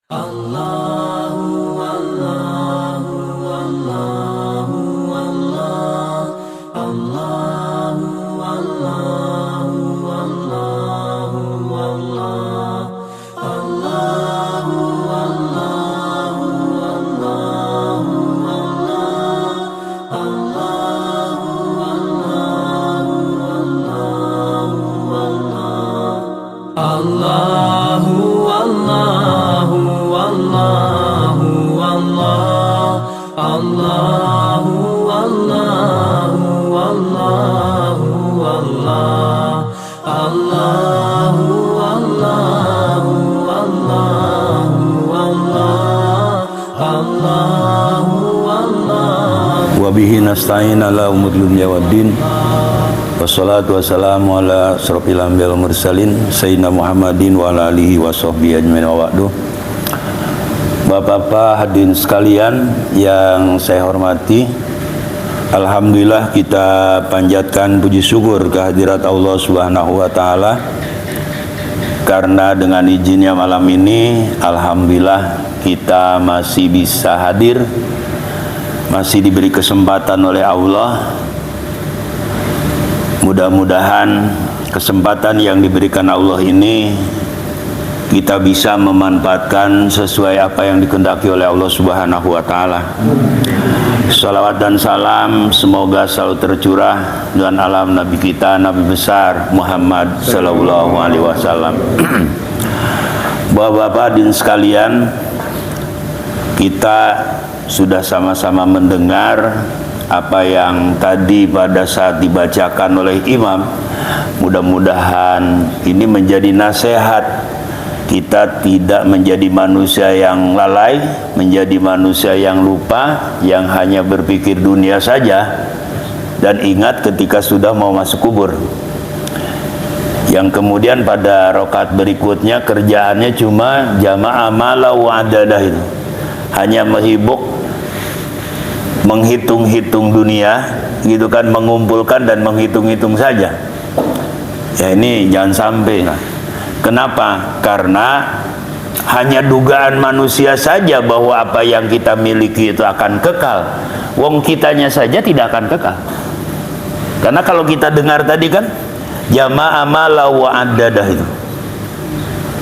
Allahu Allahu Allahu Allah Allahu Allahu Allahu Allah Allahu Allahu Allahu Allah Allahu Allahu Allahu Allahu Allahu Allahu Allah Allahu Allahu Allahu Allah Allahu Allahu Allahu Allah Allahu Allahu Wa bihi nasta'in ala umuri dunya waddin. Wassalatu wassalamu ala asrofil anbiya wal mursalin sayyidina Muhammadin wa ala alihi wa sahbihi ajmain wa ba'du. Bapak-bapak hadirin sekalian yang saya hormati, alhamdulillah kita panjatkan puji syukur kehadirat Allah Subhanahu wa taala karena dengan izinnya malam ini alhamdulillah kita masih bisa hadir, masih diberi kesempatan oleh Allah. Mudah-mudahan kesempatan yang diberikan Allah ini kita bisa memanfaatkan sesuai apa yang dikehendaki oleh Allah Subhanahu wa taala. Salawat dan salam semoga selalu tercurah dengan alam Nabi kita, Nabi besar Muhammad sallallahu alaihi wasallam. Bapak-bapak hadirin sekalian, kita sudah sama-sama mendengar apa yang tadi pada saat dibacakan oleh imam. Mudah-mudahan ini menjadi nasihat kita tidak menjadi manusia yang lalai, menjadi manusia yang lupa, yang hanya berpikir dunia saja dan ingat ketika sudah mau masuk kubur, yang kemudian pada rakaat berikutnya kerjaannya cuma jamaah mala wa'adadah, itu hanya menghitung-hitung dunia gitu kan, mengumpulkan dan menghitung-hitung saja. Ya ini jangan sampai. Kenapa? Karena hanya dugaan manusia saja bahwa apa yang kita miliki itu akan kekal. Wong kitanya saja tidak akan kekal. Karena kalau kita dengar tadi kan jama'a mala wa'adadah, itu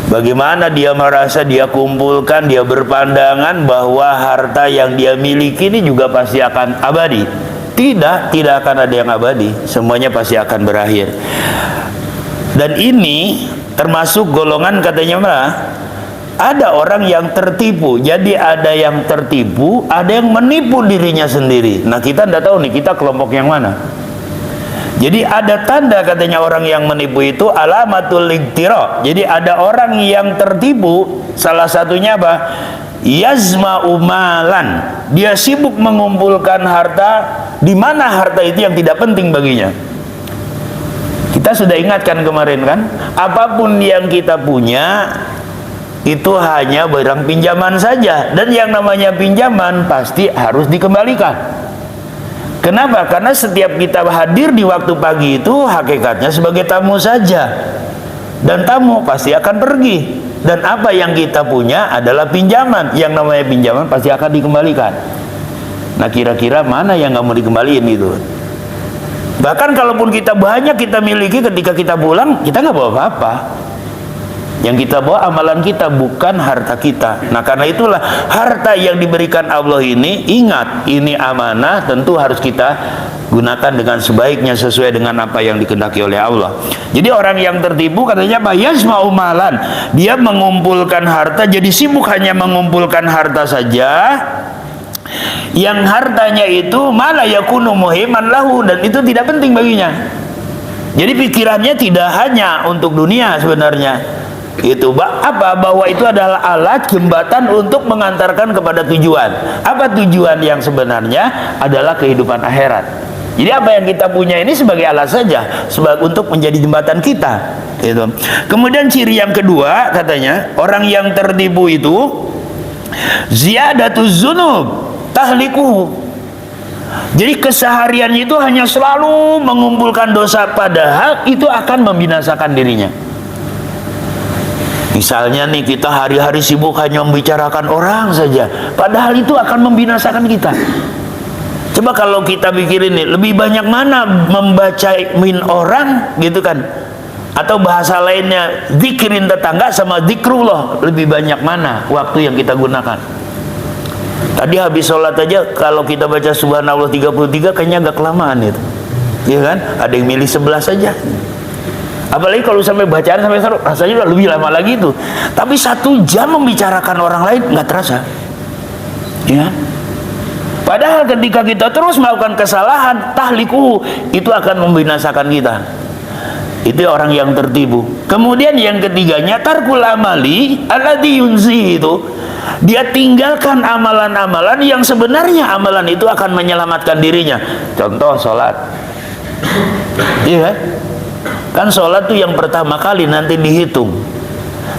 bagaimana dia merasa dia kumpulkan, dia berpandangan bahwa harta yang dia miliki ini juga pasti akan abadi. Tidak akan ada yang abadi, semuanya pasti akan berakhir. Dan ini termasuk golongan katanya ada orang yang tertipu. Jadi ada yang tertipu, ada yang menipu dirinya sendiri. Nah kita tidak tahu nih, kita kelompok yang mana. Jadi ada tanda katanya orang yang menipu itu alamatul iktira. Jadi ada orang yang tertipu, salah satunya apa? Yazma'u malan. Dia sibuk mengumpulkan harta, di mana harta itu yang tidak penting baginya. Kita sudah ingatkan kemarin kan, apapun yang kita punya itu hanya barang pinjaman saja, dan yang namanya pinjaman pasti harus dikembalikan. Kenapa? Karena setiap kita hadir di waktu pagi itu hakikatnya sebagai tamu saja, dan tamu pasti akan pergi, dan apa yang kita punya adalah pinjaman. Yang namanya pinjaman pasti akan dikembalikan. Nah kira-kira mana yang nggak mau dikembaliin itu? Bahkan kalaupun kita banyak kita miliki, ketika kita pulang kita nggak bawa apa-apa. Yang kita bawa amalan kita, bukan harta kita. Nah karena itulah harta yang diberikan Allah ini, ingat ini amanah, tentu harus kita gunakan dengan sebaiknya sesuai dengan apa yang dikehendaki oleh Allah. Jadi orang yang tertipu katanya yazma'u malan, dia mengumpulkan harta, jadi sibuk hanya mengumpulkan harta saja, yang hartanya itu malah yakunu muhimman lahu, dan itu tidak penting baginya. Jadi pikirannya tidak hanya untuk dunia sebenarnya. Itu apa? Bahwa itu adalah alat jembatan untuk mengantarkan kepada tujuan. Apa tujuan yang sebenarnya? Adalah kehidupan akhirat. Jadi apa yang kita punya ini sebagai alat saja, sebagai untuk menjadi jembatan kita. Gitu. Kemudian ciri yang kedua katanya, orang yang tertipu itu ziyadatuz dzunub tahlikuhu. Jadi kesehariannya itu hanya selalu mengumpulkan dosa, padahal itu akan membinasakan dirinya. Misalnya nih, kita hari-hari sibuk hanya membicarakan orang saja, padahal itu akan membinasakan kita. Coba kalau kita pikirin nih, lebih banyak mana membaca min orang gitu kan, atau bahasa lainnya zikirin tetangga sama zikrullah, lebih banyak mana waktu yang kita gunakan? Tadi habis sholat aja kalau kita baca subhanallah 33 kayaknya agak kelamaan itu, ya kan? Ada yang milih 11 saja. Apalagi kalau sampai bacaan sampai seru, rasanya udah lebih lama lagi itu. Tapi 1 jam membicarakan orang lain nggak terasa, ya. Padahal ketika kita terus melakukan kesalahan, tahliku, itu akan membinasakan kita. Itu orang yang tertipu. Kemudian yang ketiganya, tarkul amali alladzi yunzi, itu dia tinggalkan amalan-amalan yang sebenarnya amalan itu akan menyelamatkan dirinya. Contoh sholat, iya kan? Sholat tuh yang pertama kali nanti dihitung.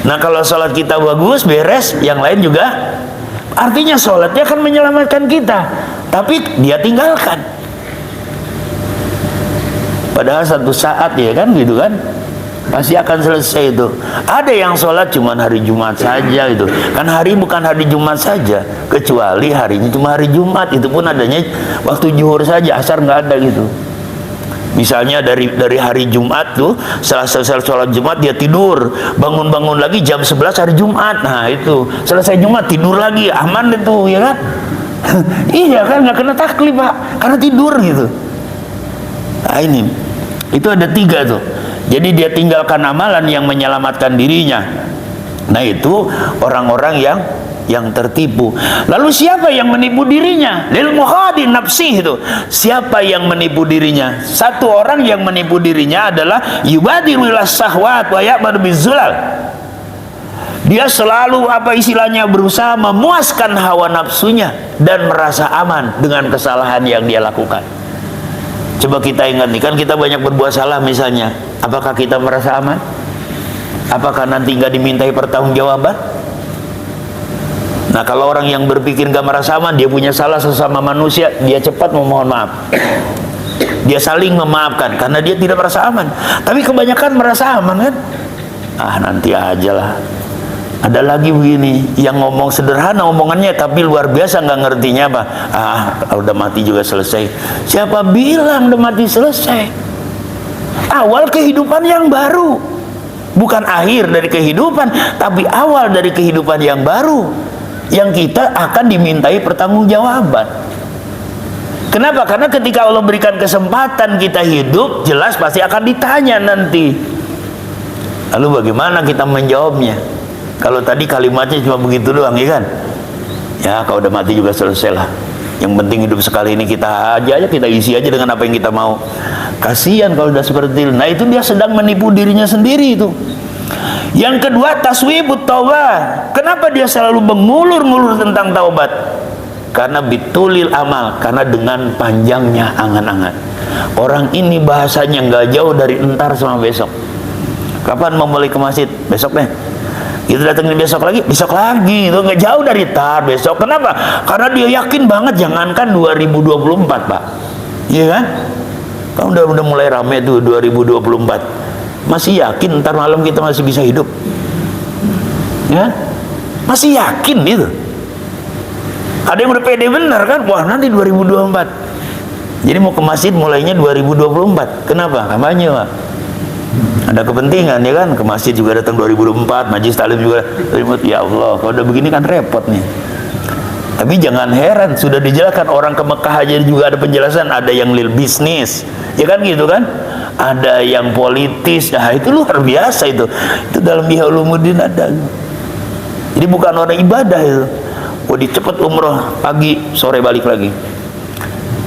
Nah kalau sholat kita bagus, beres, yang lain juga. Artinya sholatnya akan menyelamatkan kita, tapi dia tinggalkan. Padahal satu saat, ya kan, gitu kan, pasti akan selesai itu. Ada yang sholat cuma hari Jumat saja itu. Kan hari bukan hari Jumat saja, kecuali harinya cuma hari Jumat. Itu pun adanya waktu zuhur saja, asar nggak ada gitu. Misalnya dari hari Jumat tuh, setelah selesai sholat Jumat dia tidur, bangun-bangun lagi jam 11 hari Jumat. Nah itu selesai Jumat tidur lagi, aman itu, ya kan? Iya kan, nggak kena taklif Pak, karena tidur gitu. Nah ini, itu ada 3 tuh. Jadi dia tinggalkan amalan yang menyelamatkan dirinya. Nah itu orang-orang yang tertipu. Lalu siapa yang menipu dirinya? Lil mukhadi nafsi, itu. Siapa yang menipu dirinya? Satu orang yang menipu dirinya adalah yubadiru ila syahwat wa ya'madu bizulal. Dia selalu berusaha memuaskan hawa nafsunya dan merasa aman dengan kesalahan yang dia lakukan. Coba kita ingat nih, kan kita banyak berbuat salah misalnya. Apakah kita merasa aman? Apakah nanti nggak dimintai pertanggungjawaban? Nah kalau orang yang berpikir gak merasa aman, dia punya salah sesama manusia, dia cepat memohon maaf, dia saling memaafkan karena dia tidak merasa aman. Tapi kebanyakan merasa aman kan? Ah nanti aja lah. Ada lagi begini, yang ngomong sederhana omongannya tapi luar biasa, nggak ngertinya apa. Ah udah mati juga selesai. Siapa bilang udah mati selesai? Awal kehidupan yang baru, bukan akhir dari kehidupan, tapi awal dari kehidupan yang baru, yang kita akan dimintai pertanggungjawaban. Kenapa? Karena ketika Allah berikan kesempatan kita hidup, jelas pasti akan ditanya nanti. Lalu bagaimana kita menjawabnya? Kalau tadi kalimatnya cuma begitu doang, ya kan? Ya kalau udah mati juga selesai lah. Yang penting hidup sekali ini kita kita isi aja dengan apa yang kita mau. Kasihan kalau udah seperti itu. Nah itu dia sedang menipu dirinya sendiri itu. Yang kedua, taswibut taubah. Kenapa dia selalu mengulur-ngulur tentang taubat? Karena bitulil amal, karena dengan panjangnya angan-angan. Orang ini bahasanya nggak jauh dari entar sama besok. Kapan mau mulai ke masjid? Besok deh. Itu datang besok lagi, itu nggak jauh dari entar besok. Kenapa? Karena dia yakin banget, jangankan 2024 Pak, iya kan? Kan udah mulai rame tuh 2024. Masih yakin ntar malam kita masih bisa hidup? Ya? Masih yakin gitu? Ada yang udah pede bener kan? Wah nanti 2024. Jadi mau ke masjid mulainya 2024. Kenapa? Kampanye Pak. Ada kepentingan ya kan? Ke masjid juga datang 2024, majelis taklim juga 2024. Ya Allah, kalau udah begini kan repot nih. Tapi jangan heran, sudah dijelaskan orang ke Mekah aja juga ada penjelasan. Ada yang lil bisnis, ya kan gitu kan? Ada yang politis. Nah itu luar biasa itu dalam Ihya Ulumuddin ada. Jadi bukan orang ibadah itu. Cepet umroh pagi sore balik lagi,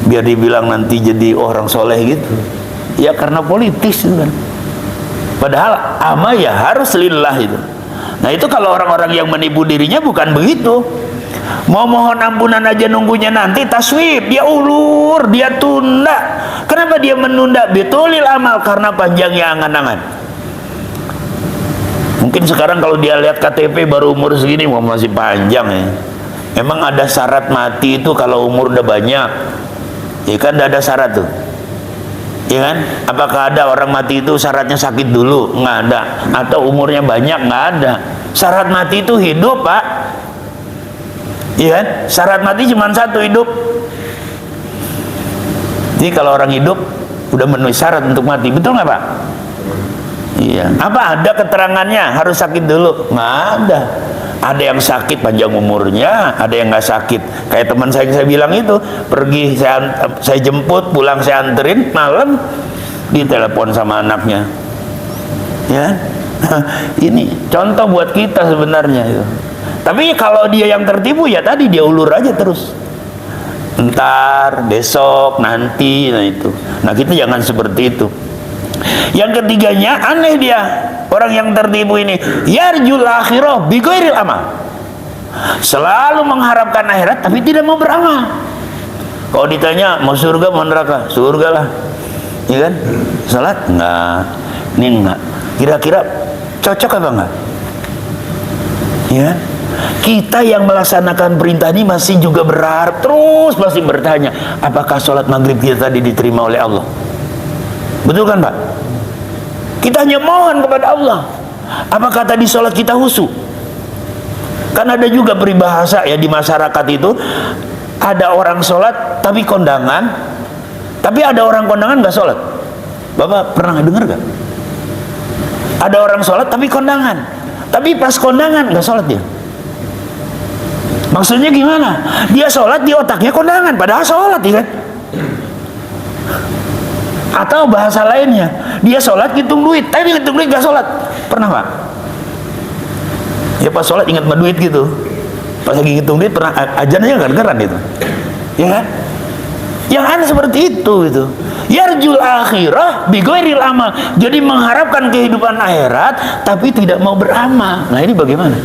biar dibilang nanti jadi orang soleh gitu. Ya karena politis itu kan. Padahal amal ya harus lillah itu. Nah itu kalau orang-orang yang menipu dirinya bukan begitu. Mau mohon ampunan aja nunggunya nanti taswib, dia ulur, dia tunda. Kenapa dia menunda? Bitulil amal, karena panjangnya angan-angan. Mungkin sekarang kalau dia lihat KTP baru umur segini, wah masih panjang ya. Emang ada syarat mati itu kalau umur udah banyak? Ya kan ada syarat tuh. Ya kan? Apakah ada orang mati itu syaratnya sakit dulu? Nggak ada. Atau umurnya banyak? Nggak ada. Syarat mati itu hidup, Pak. Ya kan? Syarat mati cuma satu, hidup. Jadi kalau orang hidup udah memenuhi syarat untuk mati, betul nggak, Pak? Iya. Apa ada keterangannya harus sakit dulu? Nggak ada. Ada yang sakit panjang umurnya, ada yang nggak sakit. Kayak teman saya bilang itu, pergi saya jemput, pulang saya anterin, malam ditelepon sama anaknya. Ya, ini contoh buat kita sebenarnya itu. Tapi kalau dia yang tertipu, ya tadi dia ulur aja terus. Ntar, besok, nanti, nah itu. Nah kita jangan seperti itu. Yang ketiganya, aneh dia, orang yang tertipu ini, yarjul akhirah bighairil amal, selalu mengharapkan akhirat tapi tidak mau beramal. Kalau ditanya mau surga mau neraka, surga lah, ya kan? Salat enggak, ini enggak. Kira-kira cocok apa enggak? Ya, kita yang melaksanakan perintah ini masih juga berharap, terus masih bertanya, apakah sholat maghrib kita tadi diterima oleh Allah? Betul kan, Pak? Kita hanya mohon kepada Allah. Apakah tadi sholat kita khusyuk? Kan ada juga peribahasa ya di masyarakat itu, ada orang sholat tapi kondangan, tapi ada orang kondangan nggak sholat. Bapak pernah dengar gak? Ada orang sholat tapi kondangan, tapi pas kondangan nggak sholat dia. Maksudnya gimana? Dia sholat di otaknya kondangan, padahal sholat ya kan? Atau bahasa lainnya, dia sholat hitung duit, tapi hitung duit gak sholat. Pernah, Pak? Ya pas sholat ingat duit gitu, pas lagi hitung duit pernah ajan aja gara-gara itu, ya kan? Yang aneh seperti itu gitu. Yarjul akhirah bighairil amal, jadi mengharapkan kehidupan akhirat tapi tidak mau beramal. Nah ini bagaimana?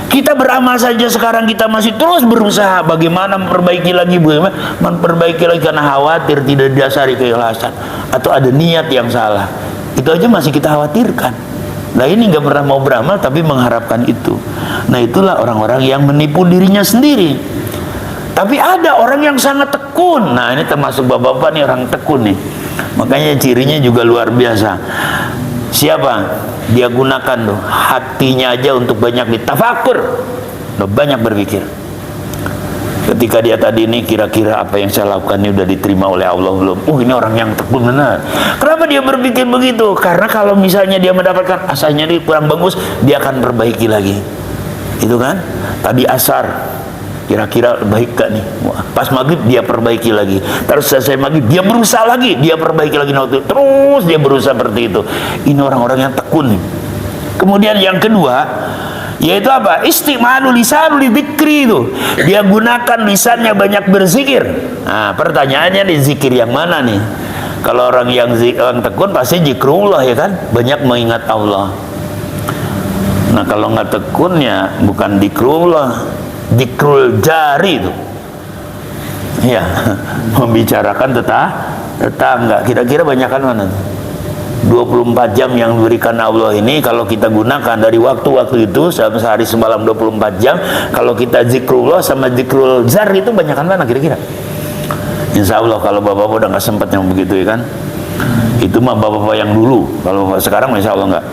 Kita beramal saja sekarang, kita masih terus berusaha bagaimana memperbaiki lagi, karena khawatir tidak didasari keikhlasan atau ada niat yang salah. Itu aja masih kita khawatirkan. Nah ini nggak pernah mau beramal tapi mengharapkan itu. Nah itulah orang-orang yang menipu dirinya sendiri. Tapi ada orang yang sangat tekun. Nah ini termasuk bapak-bapak nih, orang tekun nih. Makanya cirinya juga luar biasa. Siapa? Dia gunakan tuh hatinya aja untuk banyak ditafakur, banyak berpikir. Ketika dia tadi ini, kira-kira apa yang saya lakukan ini udah diterima oleh Allah belum? Ini orang yang tekun benar. Kenapa dia berpikir begitu? Karena kalau misalnya dia mendapatkan asalnya dia kurang bagus, dia akan perbaiki lagi. Itu kan? Tadi asar, kira-kira baik gak nih? Pas maghrib dia perbaiki lagi. Terus selesai maghrib dia berusaha lagi, dia perbaiki lagi. Terus dia berusaha seperti itu. Ini orang-orang yang tekun nih. Kemudian yang kedua, yaitu apa? Istimalu lisanul dzikri itu. Dia gunakan lisannya banyak berzikir. Nah, pertanyaannya nih, zikir yang mana nih? Kalau orang yang tekun pasti zikrullah ya kan? Banyak mengingat Allah. Nah, kalau nggak tekun ya bukan zikrullah, zikrul jari itu. Ya, membicarakan tetangga. Kira-kira banyakan mana tuh? 24 jam yang diberikan Allah ini kalau kita gunakan dari waktu-waktu itu sehari semalam 24 jam, kalau kita zikrullah sama zikrul jar itu banyakan mana kira-kira? Insya Allah kalau bapak-bapak udah nggak sempat yang begitu ya kan, itu mah bapak-bapak yang dulu. Kalau sekarang insya Allah nggak.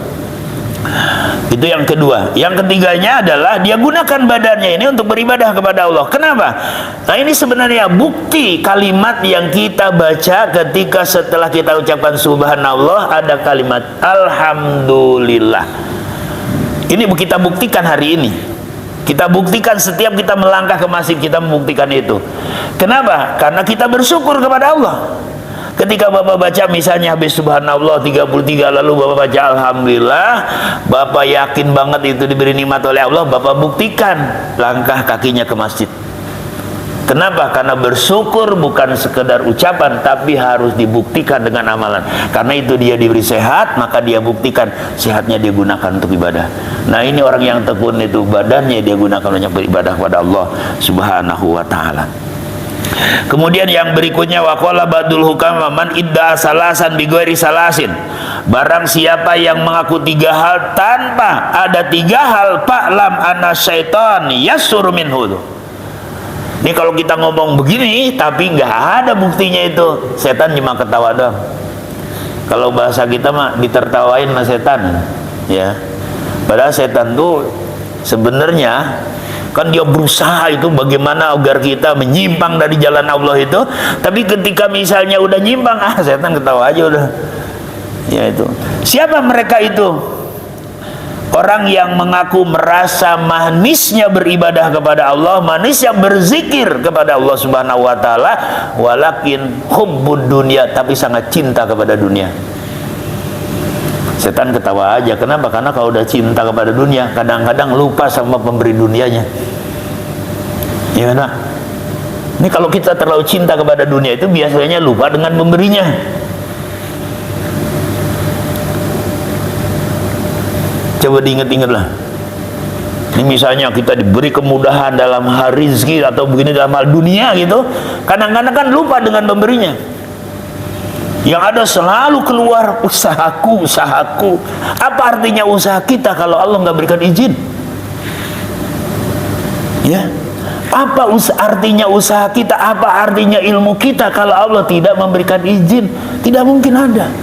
Itu yang kedua. Yang ketiganya adalah dia gunakan badannya ini untuk beribadah kepada Allah. Kenapa? Nah ini sebenarnya bukti kalimat yang kita baca ketika setelah kita ucapkan subhanallah ada kalimat alhamdulillah. Ini kita buktikan hari ini. Kita buktikan setiap kita melangkah ke masjid, kita membuktikan itu. Kenapa? Karena kita bersyukur kepada Allah. Ketika Bapak baca misalnya habis subhanallah 33 lalu Bapak baca alhamdulillah, Bapak yakin banget itu diberi nikmat oleh Allah, Bapak buktikan langkah kakinya ke masjid. Kenapa? Karena bersyukur bukan sekedar ucapan tapi harus dibuktikan dengan amalan. Karena itu dia diberi sehat, maka dia buktikan sehatnya dia gunakan untuk ibadah. Nah ini orang yang tekun itu badannya dia gunakan untuk beribadah kepada Allah Subhanahu wa ta'ala. Kemudian yang berikutnya waqala badul hukam man idda salasan bighairi salasin. Barang siapa yang mengaku 3 hal tanpa ada 3 hal, fa'lam anna syaitan yasur minhu. Ini kalau kita ngomong begini tapi nggak ada buktinya itu, setan cuma ketawa doang. Kalau bahasa kita mah ditertawain sama setan, ya. Padahal setan tuh sebenarnya kan dia berusaha itu bagaimana agar kita menyimpang dari jalan Allah itu. Tapi ketika misalnya udah nyimpang, setan ketawa aja udah. Ya itu. Siapa mereka itu? Orang yang mengaku merasa manisnya beribadah kepada Allah, manisnya berzikir kepada Allah Subhanahu wa taala, walakin hubbud dunya, tapi sangat cinta kepada dunia. Setan ketawa aja. Kenapa? Karena kalau udah cinta kepada dunia, kadang-kadang lupa sama pemberi dunianya. Ya nak. Ini kalau kita terlalu cinta kepada dunia itu biasanya lupa dengan pemberinya. Coba diingat-ingat lah. Ini misalnya kita diberi kemudahan dalam hal rezeki atau begini dalam hal dunia gitu, kadang-kadang kan lupa dengan pemberinya. Yang ada selalu keluar usahaku. Apa artinya usaha kita kalau Allah nggak berikan izin? Ya, apa artinya usaha kita? Apa artinya ilmu kita kalau Allah tidak memberikan izin? Tidak mungkin ada.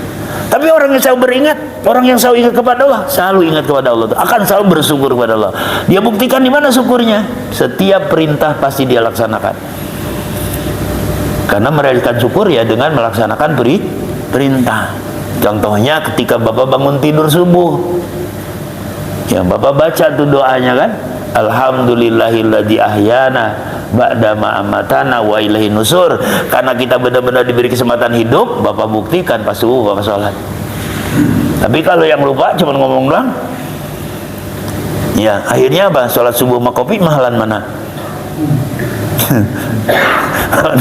Tapi orang yang selalu beringat, orang yang selalu ingat kepada Allah, selalu ingat kepada Allah, akan selalu bersyukur kepada Allah. Dia buktikan di mana syukurnya? Setiap perintah pasti dia laksanakan. Karena merayakan syukur ya dengan melaksanakan perintah. Contohnya ketika Bapak bangun tidur subuh, ya Bapak baca tuh doanya kan, alhamdulillahilladzi ahyana ba'da ma amatana wa ilaihi nusur. Karena kita benar-benar diberi kesempatan hidup, Bapak buktikan pas subuh Bapak sholat. Tapi kalau yang lupa cuma ngomong doang, ya akhirnya apa? Sholat subuh sama kopi mahalan mana?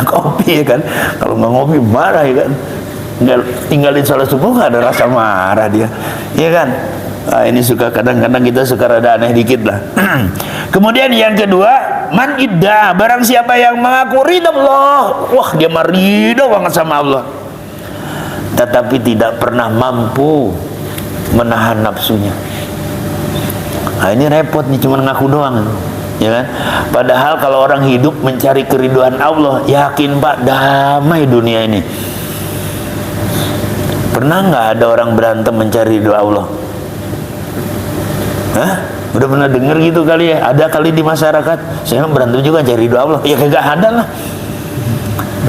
Kopi ya kan. Kalau nggak ngopi marah ya kan. Tinggalin sholat subuh nggak ada rasa marah dia, ya kan. Ini suka kadang-kadang kita suka rada aneh dikit lah. Kemudian yang kedua, man idda, barang siapa yang mengaku ridha Allah, wah dia mah ridha banget sama Allah, tetapi tidak pernah mampu menahan nafsunya. Ini repot nih, cuma ngaku doang, ya kan? Padahal kalau orang hidup mencari keridhaan Allah, yakin Pak, damai dunia ini. Pernah nggak ada orang berantem mencari ridho Allah? Hah? Udah pernah denger gitu kali ya? Ada kali di masyarakat, saya berantem juga cari ridho Allah. Ya kagak ada lah.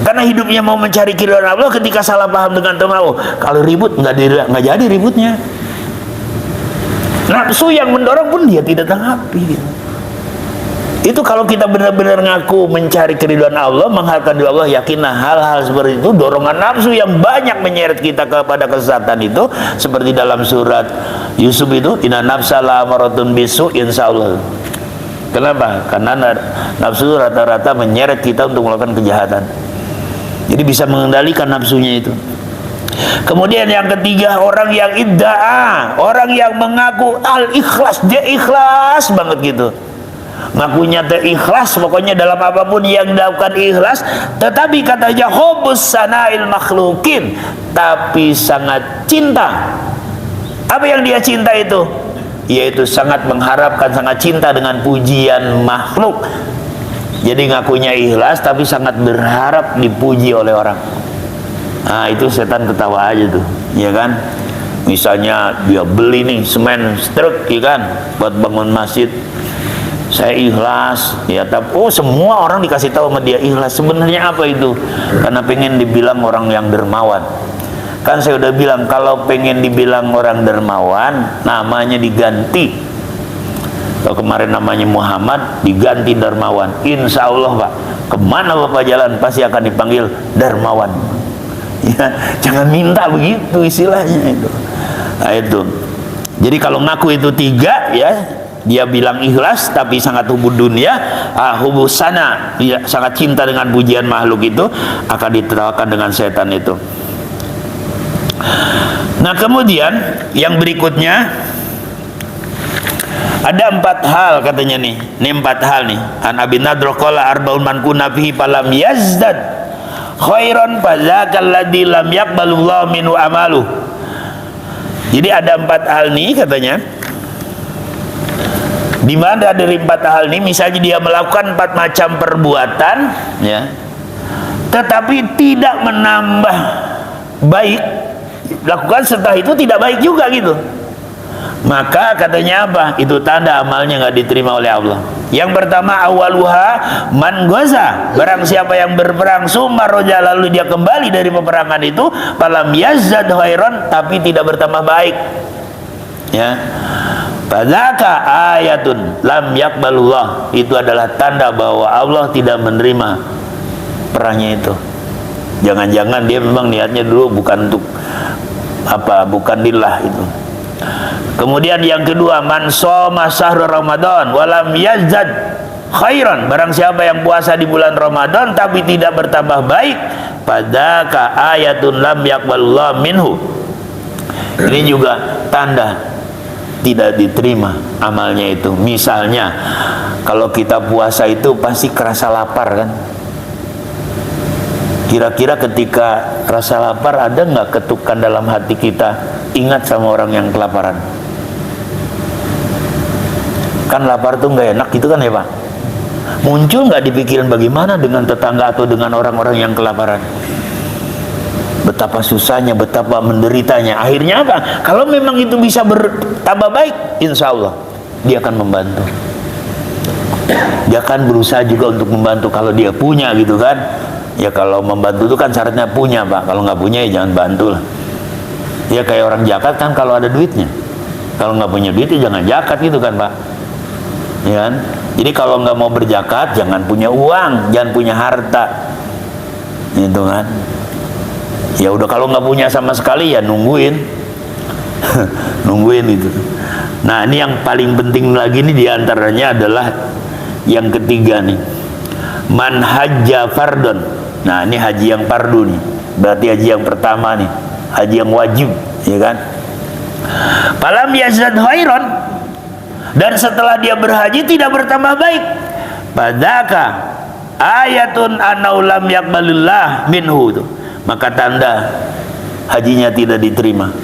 Karena hidupnya mau mencari keridhaan Allah, ketika salah paham dengan teman, kalau ribut nggak jadi ributnya. Nafsu yang mendorong pun dia tidak tanggapi gitu. Itu kalau kita benar-benar ngaku mencari keridhaan Allah, mengharapkan ridho Allah, yakinlah hal-hal seperti itu, dorongan nafsu yang banyak menyeret kita kepada kesesatan itu, seperti dalam surat Yusuf itu, inna nafsa la'amaratun bisu, insyaallah. Kenapa? Karena nafsu rata-rata menyeret kita untuk melakukan kejahatan. Jadi bisa mengendalikan nafsunya itu. Kemudian yang ketiga, orang yang idda'a, orang yang mengaku al-ikhlas, dia ikhlas banget gitu. Ngakunya ikhlas, pokoknya dalam apapun yang dilakukan ikhlas, tetapi katanya hubus sana'il makhlukin, tapi sangat cinta. Apa yang dia cinta itu? Yaitu sangat mengharapkan, sangat cinta dengan pujian makhluk. Jadi ngakunya ikhlas tapi sangat berharap dipuji oleh orang. Nah itu setan ketawa aja tuh, ya kan? Misalnya dia beli nih semen struk, ya kan, buat bangun masjid. Saya ikhlas, ya, tapi semua orang dikasih tahu sama dia ikhlas. Sebenarnya apa itu? Karena pengen dibilang orang yang dermawan. Kan saya udah bilang, kalau pengen dibilang orang dermawan, namanya diganti. Kalau kemarin namanya Muhammad, diganti Darmawan. Insya Allah Pak, kemana Bapak jalan pasti akan dipanggil Darmawan. Ya, jangan minta begitu istilahnya itu. Nah itu. Jadi kalau ngaku itu tiga, ya. Dia bilang ikhlas tapi sangat hubud dunia, hubusana, dia sangat cinta dengan pujian makhluk itu, akan ditertawakan dengan setan itu. Nah kemudian yang berikutnya ada 4 hal katanya nih. Ini 4 hal nih. An Abi Nadhr qala arbaun man kunna fihi falam yazdad khairan fadzakal ladzi lam yaqbalullahu minhu amalu. Jadi ada 4 hal nih katanya. Di mana dari 4 hal ini, misalnya dia melakukan 4 macam perbuatan, ya, tetapi tidak menambah baik, dilakukan setelah itu tidak baik juga gitu. Maka katanya apa? Itu tanda amalnya nggak diterima oleh Allah. Yang pertama, awaluha man ghaza, barang siapa yang berperang summa roja, lalu dia kembali dari peperangan itu, falam yazdad khairan, tapi tidak bertambah baik. Ya. Fadzaka ayatun lam yaqbalullah, itu adalah tanda bahwa Allah tidak menerima perangnya itu. Jangan-jangan dia memang niatnya dulu bukan untuk apa, bukan lillah itu. Kemudian yang kedua, man shoma syahrul ramadan walam yazdad khairan, barang siapa yang puasa di bulan Ramadan tapi tidak bertambah baik, fadzaka ayatun lam yaqbalullah minhu, ini juga tanda tidak diterima amalnya itu. Misalnya kalau kita puasa itu pasti kerasa lapar kan. Kira-kira ketika rasa lapar ada nggak ketukan dalam hati kita, ingat sama orang yang kelaparan? Kan lapar tuh nggak enak gitu kan ya Pak? Muncul nggak di pikiran bagaimana dengan tetangga atau dengan orang-orang yang kelaparan? Betapa susahnya, betapa menderitanya. Akhirnya apa? Kalau memang itu bisa bertambah baik, insya Allah dia akan membantu. Dia akan berusaha juga untuk membantu kalau dia punya gitu kan. Ya kalau membantu itu kan syaratnya punya Pak. Kalau nggak punya ya jangan bantu lah. Ya kayak orang zakat kan kalau ada duitnya. Kalau nggak punya duit ya jangan zakat gitu kan Pak. Ya kan? Jadi kalau nggak mau berzakat jangan punya uang, jangan punya harta. Gitu kan. Ya udah kalau nggak punya sama sekali ya nungguin. Nungguin itu. Nah, ini yang paling penting lagi nih diantaranya adalah yang ketiga nih. Man hajja fardon. Nah, ini haji yang fardu nih. Berarti haji yang pertama nih, haji yang wajib, ya kan? Falam yazdad khairan, dan setelah dia berhaji tidak bertambah baik, fadzaka ayatun annau lam yaqbalillah minhu, maka tanda hajinya tidak diterima.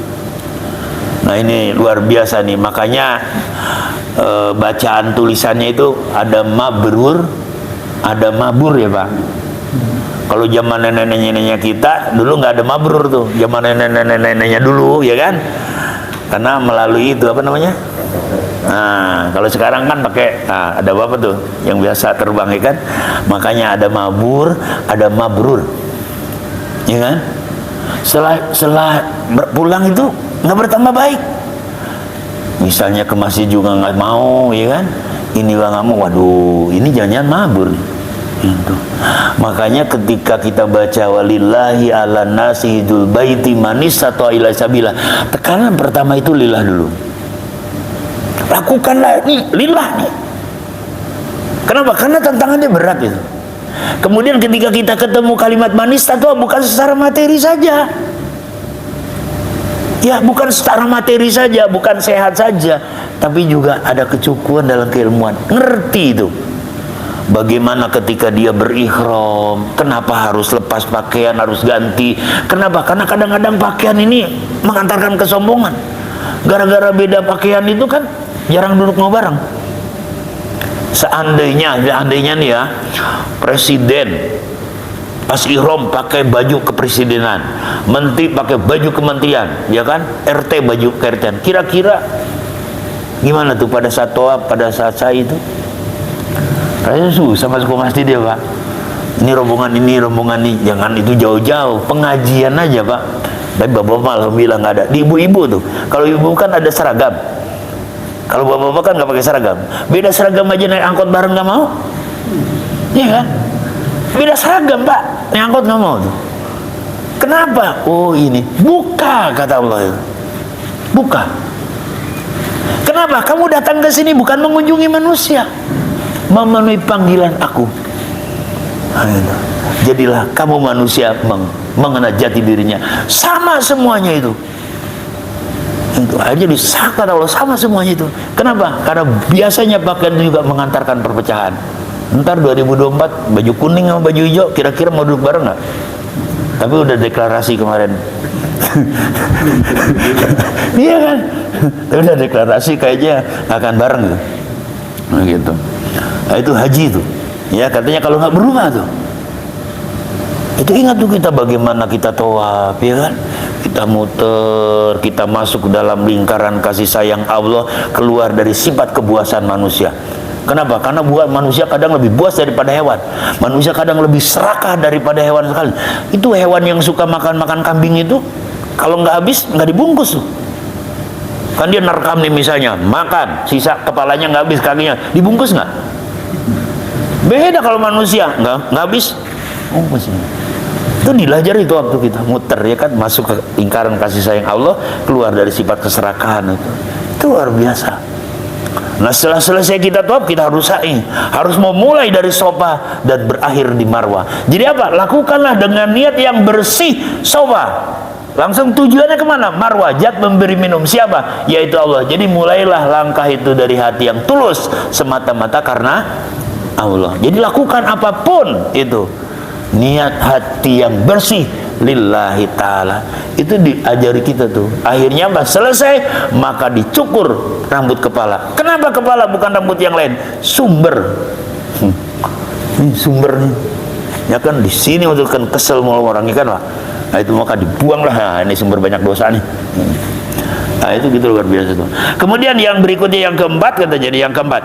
Nah, ini luar biasa nih. Makanya bacaan tulisannya itu ada mabrur, ada mabur ya Pak. Kalau zaman nenek-neneknya kita dulu nggak ada mabrur tuh, zaman nenek-neneknya dulu ya kan, karena melalui itu apa namanya. Nah, kalau sekarang kan pakai, nah, ada apa tuh yang biasa terbang ya kan, makanya ada mabur, ada mabrur, ya kan. Setelah pulang itu nggak bertambah baik. Misalnya ke masjid juga nggak mau, ya kan. Ini nggak mau, waduh, ini jangan-jangan mabur. Itu. Makanya ketika kita baca walillahi ala nasi hijul baiti manis atau ila sabila, tekanan pertama itu lillah dulu. Lakukanlah ini lillah nih. Kenapa? Karena tantangannya berat itu. Kemudian ketika kita ketemu kalimat manis atau bukan secara materi saja. Ya, bukan secara materi saja, bukan sehat saja, tapi juga ada kecukupan dalam keilmuan. Ngerti itu. Bagaimana ketika dia berihram, kenapa harus lepas pakaian, harus ganti? Kenapa? Karena kadang-kadang pakaian ini mengantarkan kesombongan. Gara-gara beda pakaian itu kan jarang duduk mau bareng. Seandainya nih ya, presiden pas ihram pakai baju kepresidenan, menteri pakai baju kementerian, ya kan? RT baju KRT. Kira-kira gimana tuh pada saat toab, pada saat saya itu? Rasanya susah masuk ke masjid ya Pak. Ini rombongan ini, jangan itu jauh-jauh, pengajian aja Pak. Tapi bapak-bapak alhamdulillah nggak ada. Di ibu-ibu tuh, kalau ibu kan ada seragam. Kalau bapak-bapak kan nggak pakai seragam. Beda seragam aja naik angkot bareng nggak mau, iya kan? Beda seragam Pak, naik angkot nggak mau tuh. Kenapa? Oh ini, buka kata Allah itu. Buka. Kenapa? Kamu datang ke sini bukan mengunjungi manusia, memenuhi panggilan aku. Jadilah kamu manusia mengenal jati dirinya. Sama semuanya itu. Itu aja disahkan Allah, sama semuanya itu. Kenapa? Karena biasanya pakaian itu juga mengantarkan perpecahan. Ntar 2024 baju kuning sama baju hijau kira-kira mau duduk bareng nggak? Tapi udah deklarasi kemarin. Iya kan? Tapi udah deklarasi kayaknya akan bareng gitu. Nah gitu. Nah, itu haji itu. Ya katanya kalau nggak berubah tuh. Itu ingat tuh kita bagaimana kita tawaf, ya kan? kita muter, kita masuk ke dalam lingkaran kasih sayang Allah, keluar dari sifat kebuasan manusia. Kenapa? Karena buat manusia kadang lebih buas daripada hewan. Manusia kadang lebih serakah daripada hewan sekali. Itu hewan yang suka makan kambing itu, kalau nggak habis nggak dibungkus tuh. Kan dia nerekam nih misalnya, makan, sisa kepalanya nggak habis, kakinya dibungkus nggak? Beda kalau manusia, nggak habis, bungkus. Itu dilajari itu waktu kita muter, ya kan, masuk ke lingkaran kasih sayang Allah, keluar dari sifat keserakahan itu luar biasa. Nah, setelah selesai kita tawaf, kita harus sa'i, harus memulai dari Sofa dan berakhir di Marwah. Jadi apa? Lakukanlah dengan niat yang bersih. Sofa langsung tujuannya kemana? Marwah. Zat memberi minum siapa? Yaitu Allah. Jadi mulailah langkah itu dari hati yang tulus, semata-mata karena Allah. Jadi lakukan apapun itu, niat hati yang bersih lillahi ta'ala. Itu diajari kita tuh. Akhirnya apa? Selesai, maka dicukur rambut kepala. Kenapa kepala bukan rambut yang lain? Sumber. Ini sumber nih. Ya kan, di sini untuk kan kesel mau orang ikan, Pak. Nah, itu maka dibuanglah. Nah, ini sumber banyak dosa nih. Nah, itu gitu luar biasa tuh. Kemudian yang berikutnya, yang keempat, kata jadi yang keempat,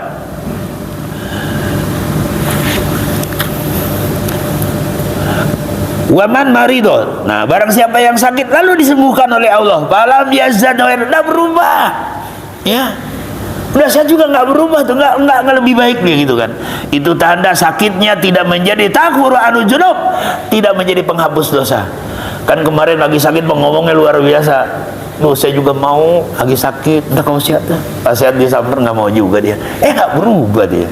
waman maridol. Nah, barang siapa yang sakit lalu disembuhkan oleh Allah, falam yazad, tidak berubah. Ya, udah saya juga nggak berubah tuh, nggak lebih baik nih gitu kan. Itu tanda sakitnya tidak menjadi takhur anu junub, tidak menjadi penghapus dosa. Kan kemarin lagi sakit ngomongnya luar biasa. Saya juga mau lagi sakit, udah kamu sehat ya? Pas sehat dia samper nggak mau juga dia. Nggak berubah dia.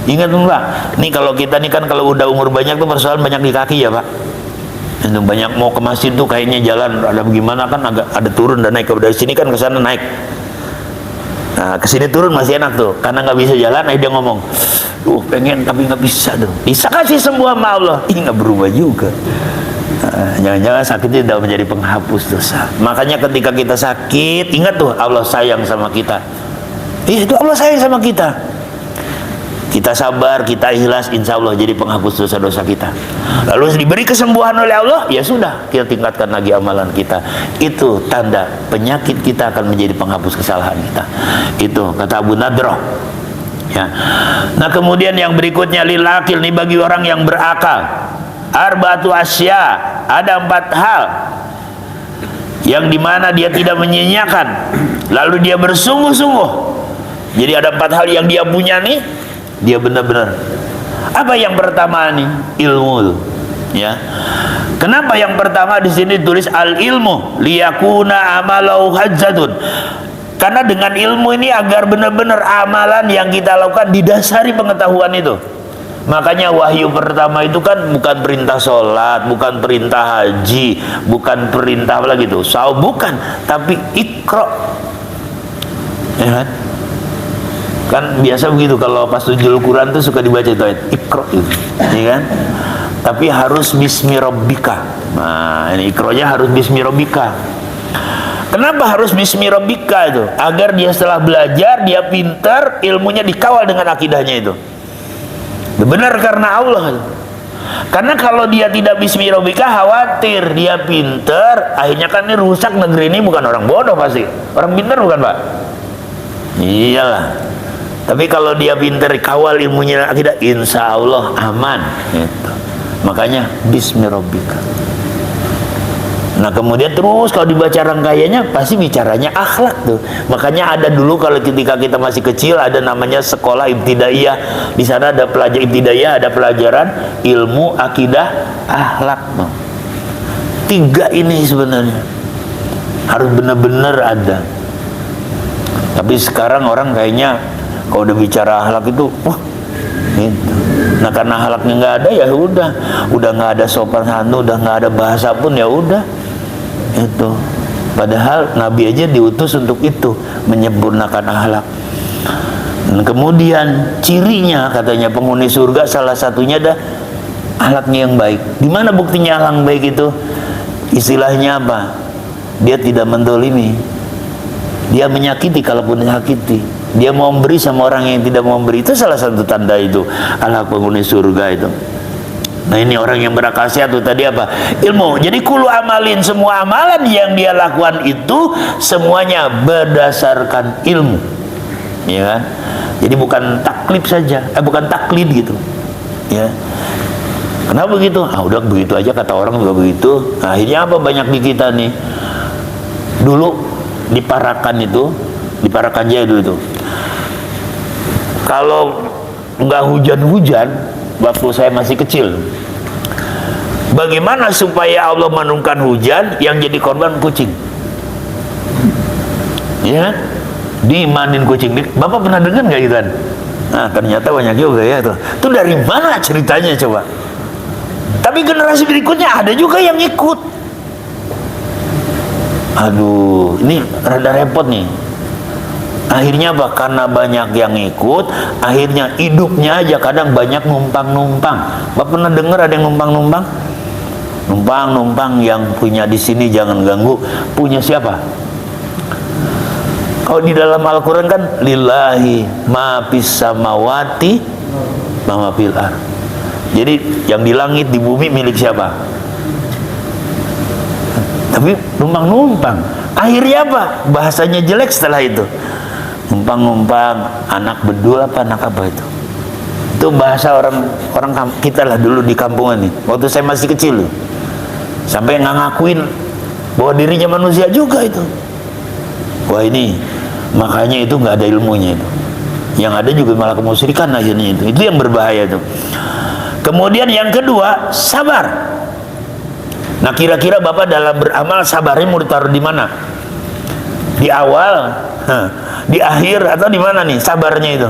Ingat tuh Pak, nih kalau kita nih kan kalau udah umur banyak tuh persoalan banyak di kaki ya Pak. Itu banyak mau ke masjid tuh kayaknya jalan ada bagaimana kan, agak ada turun dan naik. Kalau dari sini kan ke sana naik. Nah, ke sini turun masih enak tuh, karena nggak bisa jalan. Dia ngomong, pengen tapi nggak bisa tuh. Bisa kasih sembuh sama Allah. Ini nggak berubah juga. Jangan-jangan sakitnya tidak menjadi penghapus dosa. Makanya ketika kita sakit, ingat tuh Allah sayang sama kita. Itu Allah sayang sama kita. Kita sabar, kita ikhlas, insya Allah jadi penghapus dosa-dosa kita. Lalu diberi kesembuhan oleh Allah, ya sudah, kita tingkatkan lagi amalan kita. Itu tanda penyakit kita akan menjadi penghapus kesalahan kita. Itu kata Abu Nadroh. Ya. Nah, kemudian yang berikutnya lil akil, nih bagi orang yang berakal. Arba'atu asya, ada 4 hal yang dimana dia tidak menyia-nyiakan, lalu dia bersungguh-sungguh. Jadi ada 4 hal yang dia punya nih, dia benar-benar. Apa yang pertama nih? Ilmu. Ya. Kenapa yang pertama di sini tulis al ilmu liyakuna amalau hajjatun? Karena dengan ilmu ini agar benar-benar amalan yang kita lakukan didasari pengetahuan itu. Makanya wahyu pertama itu kan bukan perintah sholat, bukan perintah haji, bukan perintah apa lagi itu, bukan, tapi ikro. Ya kan? Kan biasa begitu kalau pas tujul Quran tuh suka dibaca itu ayat ikro itu, ya kan? Tapi harus bismi rabbika. Nah, ini ikronya harus bismi rabbika. Kenapa harus bismi rabbika itu? Agar dia setelah belajar dia pintar, ilmunya dikawal dengan akidahnya itu. Benar karena Allah. Karena kalau dia tidak bismi rabbika, khawatir dia pintar, akhirnya kan ini rusak negeri ini. Bukan orang bodoh pasti, orang pintar bukan Pak? Iyalah. Tapi kalau dia pintar kawal ilmunya akidah, insya Allah aman gitu. Makanya bismi rabbika. Nah kemudian terus kalau dibaca rangkaiannya pasti bicaranya akhlak tuh. Makanya ada dulu kalau ketika kita masih kecil ada namanya sekolah ibtidaiyah. Di sana ada pelajaran ibtidaiyah, ada pelajaran ilmu, akidah, akhlak tuh. 3 ini sebenarnya harus benar-benar ada. Tapi sekarang orang kayaknya kalau udah bicara akhlak itu, gitu. Nah karena akhlaknya nggak ada ya udah nggak ada sopan santun, udah nggak ada bahasa pun ya udah itu. Padahal Nabi aja diutus untuk itu, menyempurnakan akhlak. Dan kemudian cirinya katanya penghuni surga salah satunya ada akhlaknya yang baik. Di mana buktinya akhlak baik itu? Istilahnya apa? Dia tidak mendolimi. Dia menyakiti kalaupun disakiti. Dia mau memberi sama orang yang tidak mau memberi. Itu salah satu tanda itu akhlak penghuni surga itu. Nah ini orang yang berakal sehat tuh tadi apa? Ilmu. Jadi kulu amalin, semua amalan yang dia lakukan itu semuanya berdasarkan ilmu, ya kan? Jadi bukan taklid saja, bukan taklid gitu, ya. Kenapa begitu? Ah udah begitu aja kata orang juga begitu. Nah, akhirnya apa banyak di kita nih? Dulu di Parakan itu, di Parakan Jaya dulu itu, kalau nggak hujan-hujan, waktu saya masih kecil, bagaimana supaya Allah menurunkan hujan yang jadi korban kucing? Ya, dimanin kucing. Bapak pernah dengar nggak gitu kan? Nah, ternyata banyak juga ya tuh. Itu dari mana ceritanya coba? Tapi generasi berikutnya ada juga yang ikut. Aduh, ini rada repot nih. Akhirnya apa? Karena banyak yang ikut, akhirnya hidupnya aja kadang banyak numpang-numpang. Bapak pernah dengar ada yang numpang-numpang? Numpang-numpang yang punya di sini jangan ganggu. Punya siapa? Kalau di dalam Al-Quran kan lillahi ma fis samawati ma fil ardh. Jadi yang di langit di bumi milik siapa? Tapi numpang-numpang. Akhirnya apa? Bahasanya jelek setelah itu. Numpang-numpang, anak bedul apa anak apa itu? Itu bahasa orang kita lah dulu di kampungan nih. Waktu saya masih kecil loh. Sampai nggak ngakuin bahwa dirinya manusia juga itu. Wah ini makanya itu nggak ada ilmunya itu. Yang ada juga malah kemusyrikan akhirnya itu. Itu yang berbahaya itu. Kemudian yang kedua, sabar. Nah kira-kira Bapak dalam beramal sabarnya mau ditaruh di mana? Di awal, di akhir, atau di mana nih sabarnya itu?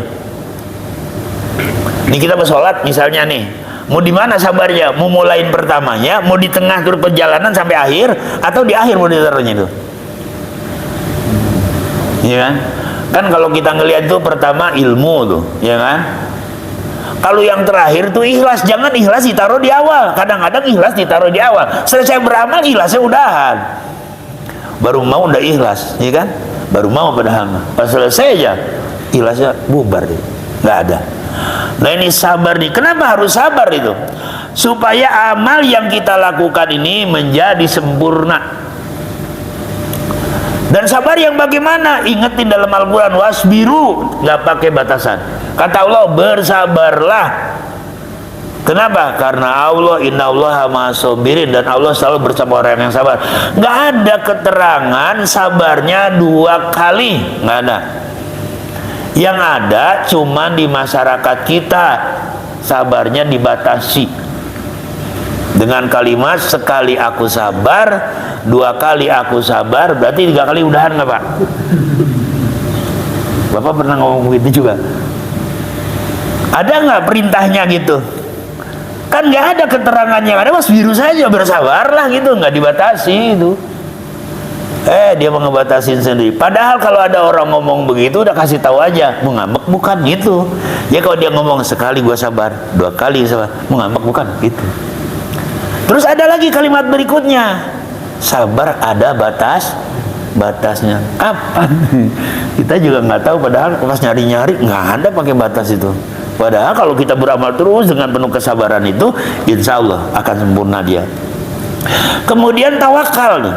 Ini kita bersolat misalnya nih, mau di mana sabarnya? Mau mulain pertamanya, mau di tengah terus perjalanan sampai akhir, atau di akhir mau ditaruhnya itu? Ya kan? Kan kalau kita ngelihat itu pertama ilmu tuh, ya kan? Kalau yang terakhir tuh ikhlas, jangan ikhlas ditaruh di awal. Kadang-kadang ikhlas ditaruh di awal. Selesai beramal ikhlasnya udahan. Baru mau udah ikhlas, ya kan? Baru mau padahal. Pas selesai aja ikhlasnya bubar deh. Nggak ada. Nah ini sabar nih. Kenapa harus sabar itu? Supaya amal yang kita lakukan ini menjadi sempurna. Dan sabar yang bagaimana? Ingetin dalam Al-Quran, wasbiru, nggak pakai batasan. Kata Allah, bersabarlah. Kenapa? Karena Allah, innallaha ma'as-sabirin, dan Allah selalu bersama orang yang sabar. Nggak ada keterangan sabarnya 2 kali, nggak ada. Yang ada cuma di masyarakat kita sabarnya dibatasi dengan kalimat sekali aku sabar, 2 kali aku sabar, berarti 3 kali udahan nggak Pak? Bapak pernah ngomong begitu juga? Ada nggak perintahnya gitu? Kan nggak ada keterangannya, ada mas biru saja, bersabarlah gitu, nggak dibatasi itu. Dia mau ngebatasin sendiri. Padahal kalau ada orang ngomong begitu udah kasih tahu aja, mau ngambek bukan gitu. Ya kalau dia ngomong sekali gua sabar, 2 kali sabar, mau ngambek bukan gitu. Terus ada lagi kalimat berikutnya, sabar ada batasnya. Kapan? Kita juga nggak tahu. Padahal pas nyari-nyari nggak ada pakai batas itu. Padahal kalau kita beramal terus dengan penuh kesabaran itu, insya Allah akan sempurna dia. Kemudian tawakal nih.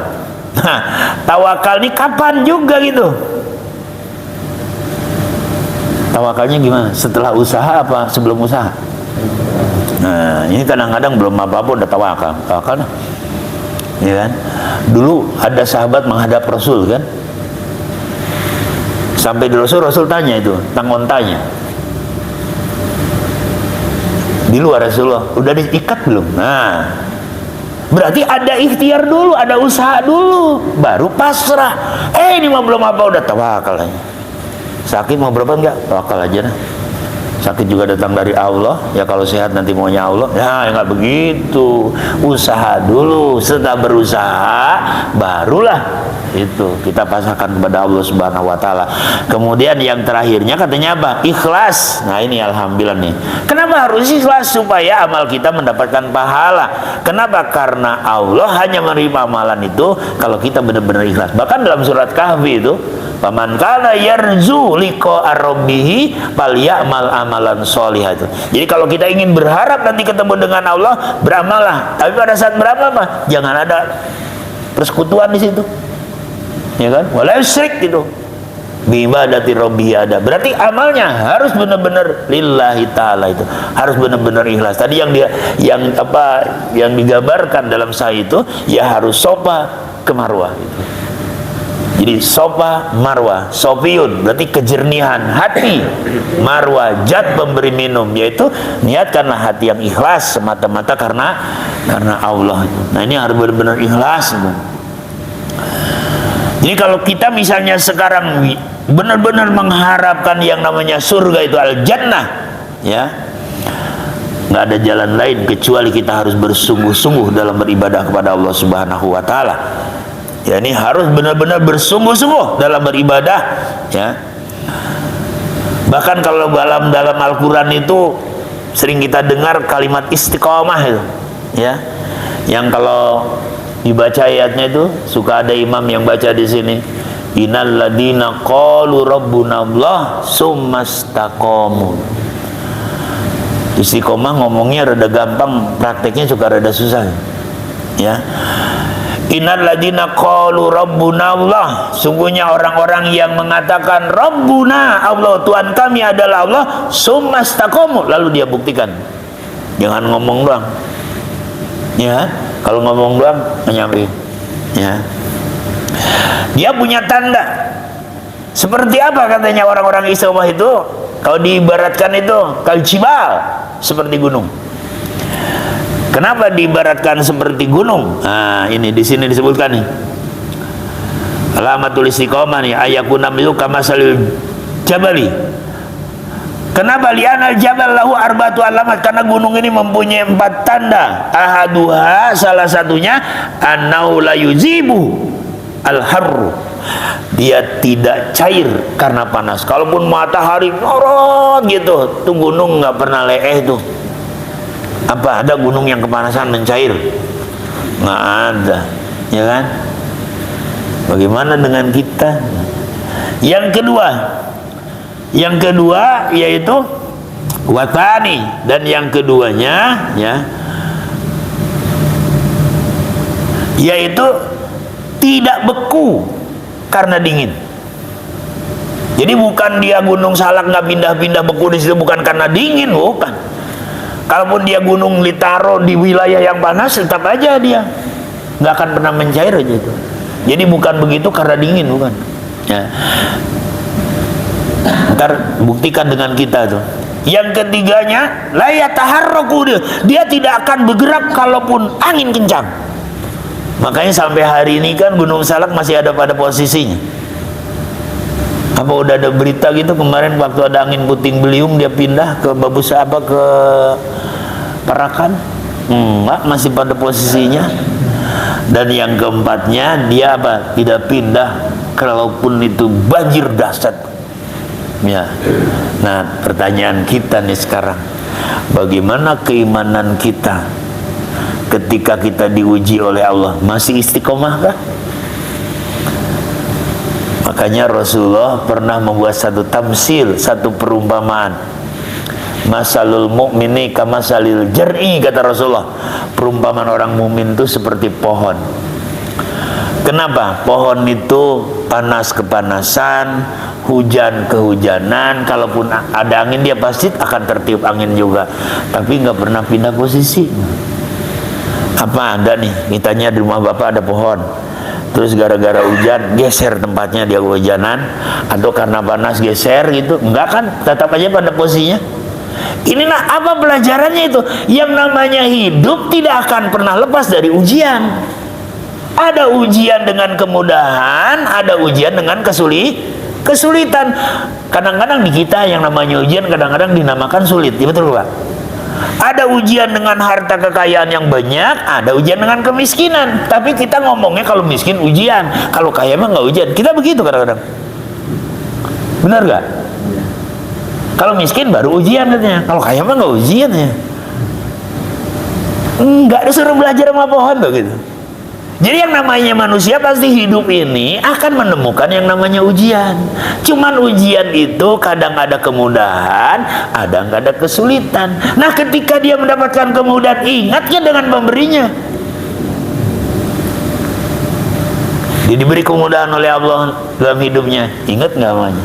Nah, tawakal nih kapan juga gitu? Tawakalnya gimana? Setelah usaha apa sebelum usaha? Nah, ini kadang-kadang belum apa-apa udah tawakal. Tawakal, ya kan? Dulu ada sahabat menghadap Rasul kan? Sampai di Rasul tanya itu tentang ontanya. Di luar Rasulullah, udah diikat belum? Nah, berarti ada ikhtiar dulu, ada usaha dulu, baru pasrah. Ini mah belum apa udah tawakal aja. Sakit mau berapa enggak? Tawakal aja nah. Sakit juga datang dari Allah, ya kalau sehat nanti maunya Allah. Ya enggak begitu. Usaha dulu, setelah berusaha barulah itu kita pasrahkan kepada Allah Subhanahu wa taala. Kemudian yang terakhirnya katanya apa? Ikhlas. Nah, ini alhamdulillah nih. Kenapa harus ikhlas? Supaya amal kita mendapatkan pahala. Kenapa? Karena Allah hanya menerima amalan itu kalau kita benar-benar ikhlas. Bahkan dalam surat Kahfi itu Faman kana yarju liqa'a rabbih falyamal amalan sholihan. Jadi kalau kita ingin berharap nanti ketemu dengan Allah, beramallah. Tapi pada saat beramal mah jangan ada persekutuan di situ. Ya kan? Wala yusyrik gitu. Bi ibadati rabbi ada. Berarti amalnya harus benar-benar lillahi taala, itu harus benar-benar ikhlas. Tadi yang digambarkan dalam sahih itu ya harus sofa ke marwah gitu. Jadi sofa marwah, sofiyun berarti kejernihan hati, marwah jat pemberi minum, yaitu niatkanlah hati yang ikhlas semata-mata karena Allah. Nah ini harus benar-benar ikhlas. Jadi kalau kita misalnya sekarang benar-benar mengharapkan yang namanya surga itu al-jannah, ya, nggak ada jalan lain kecuali kita harus bersungguh-sungguh dalam beribadah kepada Allah Subhanahu wa taala. Ya, ini harus benar-benar bersungguh-sungguh dalam beribadah, ya. Bahkan kalau dalam Al-Qur'an itu sering kita dengar kalimat istiqomah itu, ya. Yang kalau dibaca ayatnya itu suka ada imam yang baca di sini, innal ladina qalu rabbuna Allah summastaqamu. Istiqomah ngomongnya rada gampang, prakteknya suka rada susah, ya. Innal ladina qalu rabbuna Allah, sungguhnya orang-orang yang mengatakan rabbuna Allah, Tuhan kami adalah Allah, summastaqamu, lalu dia buktikan. Jangan ngomong doang, ya. Kalau ngomong doang nyampe, ya. Dia punya tanda. Seperti apa katanya orang-orang istiqomah itu? Kalau diibaratkan itu kaljibal, seperti gunung. Kenapa diibaratkan seperti gunung? Nah, ini di sini disebutkan nih. Alamatul istiqomah nih, ayakuna milu kamasalil jabali. Kenapa li'anal jabal lahu arba'atu alamat? Karena gunung ini mempunyai 4 tanda. Ahaduha, salah satunya annau la yuzibu al-harru. Dia tidak cair karena panas. Kalaupun matahari norot gitu, tuh gunung nggak pernah leeh tuh. Apa ada gunung yang kepanasan mencair? Nggak ada, ya kan? Bagaimana dengan kita? Yang kedua yaitu watani, dan yang keduanya, ya, yaitu tidak beku karena dingin. Jadi bukan dia gunung Salak nggak pindah-pindah beku di situ bukan karena dingin, bukan. Kalaupun dia gunung ditaruh di wilayah yang panas, tetap aja dia nggak akan pernah mencair aja itu. Jadi bukan begitu karena dingin, bukan. Ya. Ntar buktikan dengan kita tuh. Yang ketiganya, la yataharraku, dia tidak akan bergerak kalaupun angin kencang. Makanya sampai hari ini kan Gunung Salak masih ada pada posisinya. Apa udah ada berita gitu kemarin waktu ada angin puting beliung dia pindah ke ke Parakan? Enggak, masih pada posisinya. Dan yang keempatnya, dia apa? Tidak pindah kalaupun itu banjir dahsyat. Ya. Nah, pertanyaan kita nih sekarang, bagaimana keimanan kita ketika kita diuji oleh Allah? Masih istiqomah kah? Makanya Rasulullah pernah membuat satu tamsil, satu perumpamaan. Masalul mu'mini kamasalil jar'i, kata Rasulullah. Perumpamaan orang mukmin itu seperti pohon. Kenapa? Pohon itu panas kepanasan, hujan kehujanan, kalaupun ada angin dia pasti akan tertiup angin juga, tapi nggak pernah pindah posisi. Apa ada nih, mitanya di rumah bapak ada pohon, terus gara-gara hujan geser tempatnya dia kehujanan, atau karena panas geser gitu, enggak kan, tetap aja pada posisinya. Inilah apa pelajarannya itu? Yang namanya hidup tidak akan pernah lepas dari ujian. Ada ujian dengan kemudahan, ada ujian dengan kesulitan. Kadang-kadang di kita yang namanya ujian kadang-kadang dinamakan sulit, ya betul Pak? Ada ujian dengan harta kekayaan yang banyak, ada ujian dengan kemiskinan. Tapi kita ngomongnya kalau miskin ujian, kalau kaya mah nggak ujian. Kita begitu kadang-kadang. Benar nggak? Kalau miskin baru ujian katanya, kalau kaya mah nggak ujian ya. Nggak disuruh belajar sama pohon tuh gitu. Jadi yang namanya manusia pasti hidup ini akan menemukan yang namanya ujian. Cuman ujian itu kadang ada kemudahan, ada nggak ada kesulitan. Nah ketika dia mendapatkan kemudahan, ingatnya dengan pemberinya. Dia diberi kemudahan oleh Allah dalam hidupnya, ingat nggak namanya?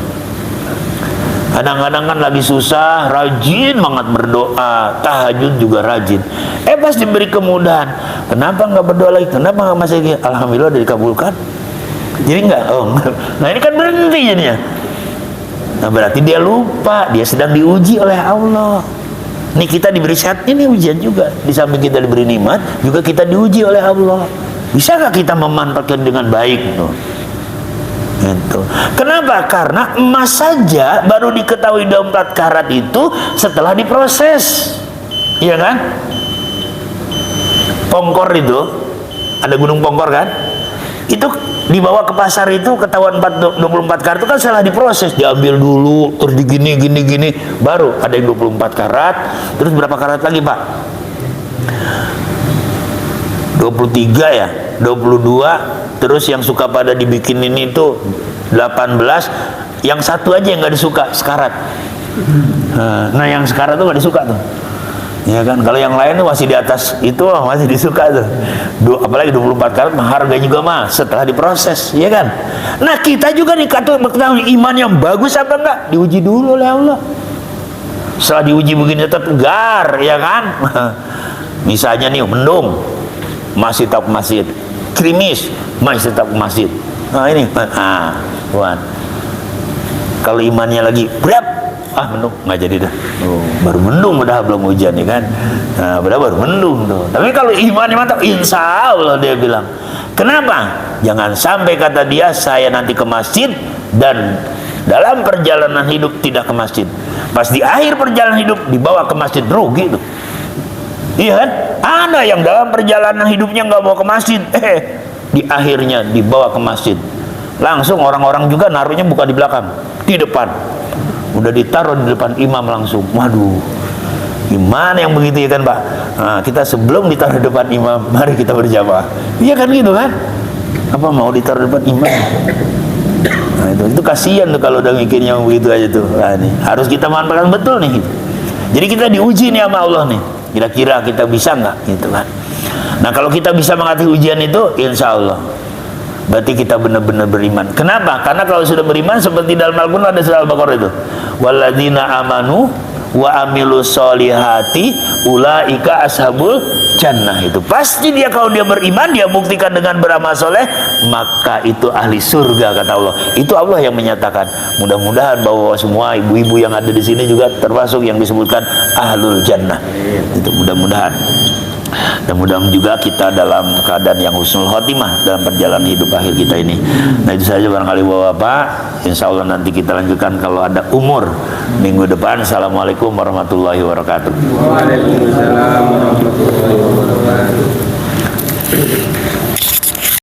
Kadang-kadang kan lagi susah, rajin banget berdoa, tahajud juga rajin. Pas diberi kemudahan, kenapa nggak berdoa lagi? Kenapa nggak masih lagi? Alhamdulillah udah dikabulkan. Jadi nggak, nah ini kan berhenti jadinya. Nah berarti dia lupa, dia sedang diuji oleh Allah. Ini kita diberi sehat, ini ujian juga. Di samping kita diberi nikmat, juga kita diuji oleh Allah. Bisa nggak kita memanfaatkan dengan baik? Gitu. Kenapa? Karena emas saja baru diketahui 24 karat itu setelah diproses, iya kan? Pongkor itu, ada gunung Pongkor kan? Itu dibawa ke pasar itu ketahuan 24 karat itu kan setelah diproses, diambil dulu, terus digini, baru ada yang 24 karat. Terus berapa karat lagi Pak? 23 ya, 22. Terus yang suka pada dibikin ini tuh 18. Yang satu aja yang nggak disuka, sekarat. Nah yang sekarat tuh nggak disuka tuh, ya kan? Kalau yang lain tuh masih di atas itu masih disuka tuh. Apalagi 24 karat harganya juga mah setelah diproses, ya kan? Nah kita juga diketahui iman yang bagus apa enggak, diuji dulu oleh Allah. Setelah diuji begini tegar, ya kan? Misalnya nih mendung, masih tetap masjid. Krimis, masih tetap masjid. Nah ini, Tuhan. Kalau imannya lagi berat, mendung nggak jadi dah. Baru mendung, udah belum hujan, ya kan? Nah, baru mendung tuh. Tapi kalau imannya mantap, insya Allah dia bilang. Kenapa? Jangan sampai kata dia, saya nanti ke masjid dan dalam perjalanan hidup tidak ke masjid. Pas di akhir perjalanan hidup dibawa ke masjid, rugi tuh. Iya kan? Ada yang dalam perjalanan hidupnya nggak mau ke masjid, di akhirnya dibawa ke masjid. Langsung orang-orang juga naruhnya bukan di belakang, di depan. Udah ditaruh di depan imam langsung. Waduh, gimana yang begitu ya kan Pak? Nah, kita sebelum ditaruh di depan imam, mari kita berjamaah. Iya kan gitu kan? Apa mau ditaruh di depan imam? Nah itu kasihan tuh kalau udah mikirnya begitu aja tuh. Nah, ini harus kita manfaatkan betul nih. Gitu. Jadi kita diuji nih sama Allah nih. Kira-kira kita bisa nggak gitu kan? Nah kalau kita bisa mengatasi ujian itu, insya Allah berarti kita benar-benar beriman. Kenapa? Karena kalau sudah beriman seperti dalam Al-Quran ada surah Al-Baqarah itu, walladzina amanu wa amilus solihati ulaika ashabul jannah. Itu pasti dia kalau dia beriman, dia buktikan dengan beramal soleh, maka itu ahli surga kata Allah. Itu Allah yang menyatakan. Mudah-mudahan bahwa semua ibu-ibu yang ada di sini juga termasuk yang disebutkan ahlul jannah. Itu mudah-mudahan. Dan mudah-mudahan juga kita dalam keadaan yang husnul khotimah dalam perjalanan hidup akhir kita ini. Nah itu saja barangkali Bapak. Insya Allah nanti kita lanjutkan kalau ada umur minggu depan. Assalamualaikum warahmatullahi wabarakatuh. Waalaikumsalam.